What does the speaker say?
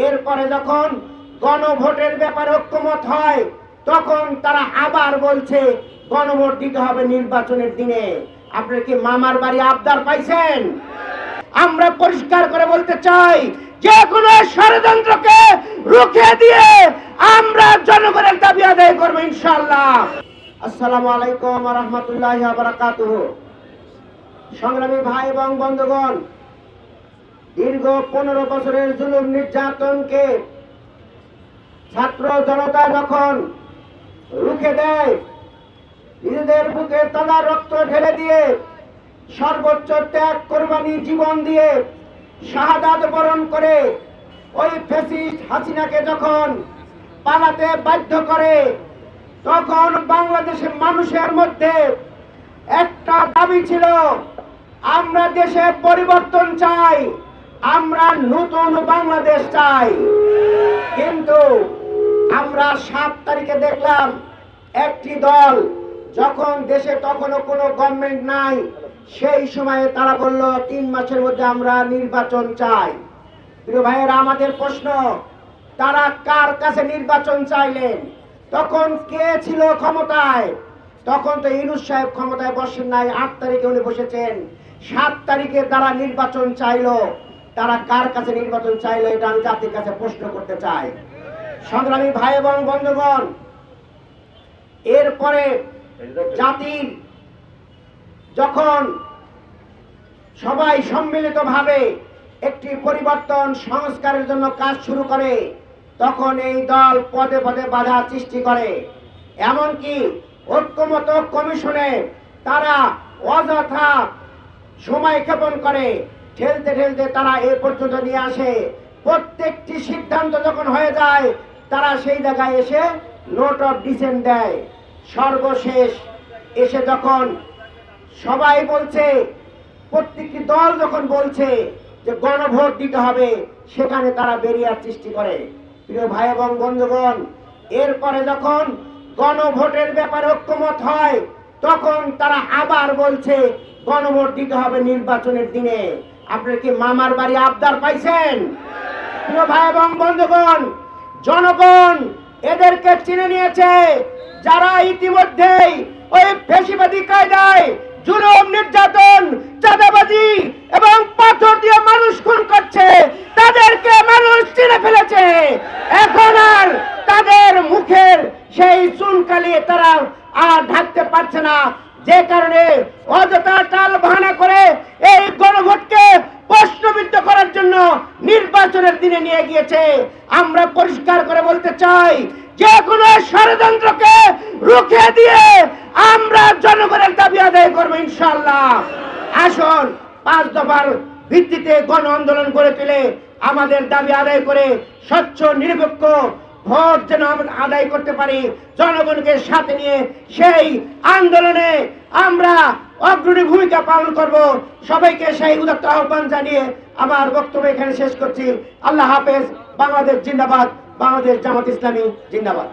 এরপরে যখন গণভোটের ব্যাপারে ঐক্যমত হয় তখন তারা আবার বলছে গণভোট দিতে হবে নির্বাচনের দিনে। আপনারা কি মামার বাড়ি আবদার পাইছেন? আমরা পরিষ্কার করে বলতে চাই, যে কোনো ষড়যন্ত্রকে রুখে দিয়ে আমরা জনগণের দাবি আদায় করবো ইনশাআল্লাহ। আসসালামু আলাইকুম ওয়া রাহমাতুল্লাহি ওয়া বারাকাতুহু। সংগ্রামী ভাই এবং বন্ধুগণ, দীর্ঘ 15 বছরের জুলুম নির্যাতনকে ছাত্র জনতা যখন রুখে দেয়, নিজেদের বুকে তাজা রক্ত ঢেলে দিয়ে সর্বোচ্চ ত্যাগ কোরবানি জীবন দিয়ে শাহাদাত বরণ করে ওই ফ্যাসিস্ট হাসিনাকে যখন পালাতে বাধ্য করে, তখন বাংলাদেশের মানুষের মধ্যে একটা দাবি ছিল, আমরা দেশে পরিবর্তন চাই, আমরা নতুন বাংলাদেশ চাই। কিন্তু আমরা 7 তারিখে দেখলাম একটি দল, যখন দেশে তখনও কোনো গভর্নমেন্ট নাই, সেই সময়ে তারা বলল 3 মাসের মধ্যে আমরা নির্বাচন চাই। প্রিয় ভাইয়েরা, আমাদের প্রশ্ন, তারা কার কাছে নির্বাচন চাইলেন? তখন কে ছিল ক্ষমতায়? তখন তো ইউনূস সাহেব ক্ষমতায় বসেন নাই, 8 তারিখে উনি বসেছেন। 7 তারিখে তারা নির্বাচন চাইলো, তারা কার কাছে নির্বাচন চাইলো? এটা আমি জাতির কাছে প্রশ্ন করতে চাই। সংগ্রামী ভাই এবং বন্ধুগণ, এরপরে জাতির যখন সবাই সম্মিলিতভাবে একটি পরিবর্তন সংস্কারের জন্য কাজ শুরু করে, তখন এই দল পদে পদে বাধা সৃষ্টি করে। এমনকি ঐক্যমত কমিশনে তারা অযথা সময় ক্ষেপণ করে, ঠেলতে ঠেলতে তারা এ পর্যন্ত নিয়ে আসে। প্রত্যেকটি সিদ্ধান্ত যখন হয়ে যায়, তারা সেই জায়গায় এসে নোট অফ ডিসেন্ট দেয়। সর্বশেষ এসে যখন সবাই বলছে, প্রত্যেকটি দল যখন বলছে যে গণভোট দিতে হবে, সেখানে তারা ব্যারিয়ার সৃষ্টি করে। প্রিয় ভাই এবং বন্ধুগণ, এরপরে যখন গণভোটের ব্যাপারে ঐক্যমত হয় তখন তারা আবার বলছে গণভোট দিতে হবে নির্বাচনের দিনে। আপনারা কি মামার বাড়ি আবদার পাইছেন? প্রিয় ভাই এবং বন্ধুগণ, জনগণ এদেরকে চিনে নিয়েছে, যারা ইতিমধ্যেই ওই ফ্যাসিবাদী কায়দায় জুলুম নির্যাতন, চাঁদাবাজি এবং পাথর দিয়ে মানুষ খুন করছে, তাদেরকে মানুষ চিনে ফেলেছে। এখন আর তাদের মুখের সেই চুনকালি তারা আর ঢাকতে পারছে না, যে কারণে অযথা টাল বাহানা করে এই গণভোটকে প্রশ্নবিদ্ধ করার জন্য নির্বাচনের দিনে নিয়ে গিয়েছে। আমরা পরিষ্কার করে বলতে চাই, যে কোনো ষড়যন্ত্রকে রুখে দিয়ে আমরা জনগণের দাবি আদায় করবো ইনশাআল্লাহ। আসুন 5 দফার ভিত্তিতে গণ আন্দোলন গড়ে তুলে আমাদের দাবি আদায় করে স্বচ্ছ নিরপেক্ষ ভোট যেন আমরা আদায় করতে পারি, জনগণকে সাথে নিয়ে সেই আন্দোলনে আমরা অগ্রণী ভূমিকা পালন করব। সবাইকে সেই উদাত্ত আহ্বান জানিয়ে আমার বক্তব্য এখানে শেষ করছি। আল্লাহ হাফেজ। বাংলাদেশ জিন্দাবাদ। বাংলাদেশ জামাত ইসলামী জিন্দাবাদ।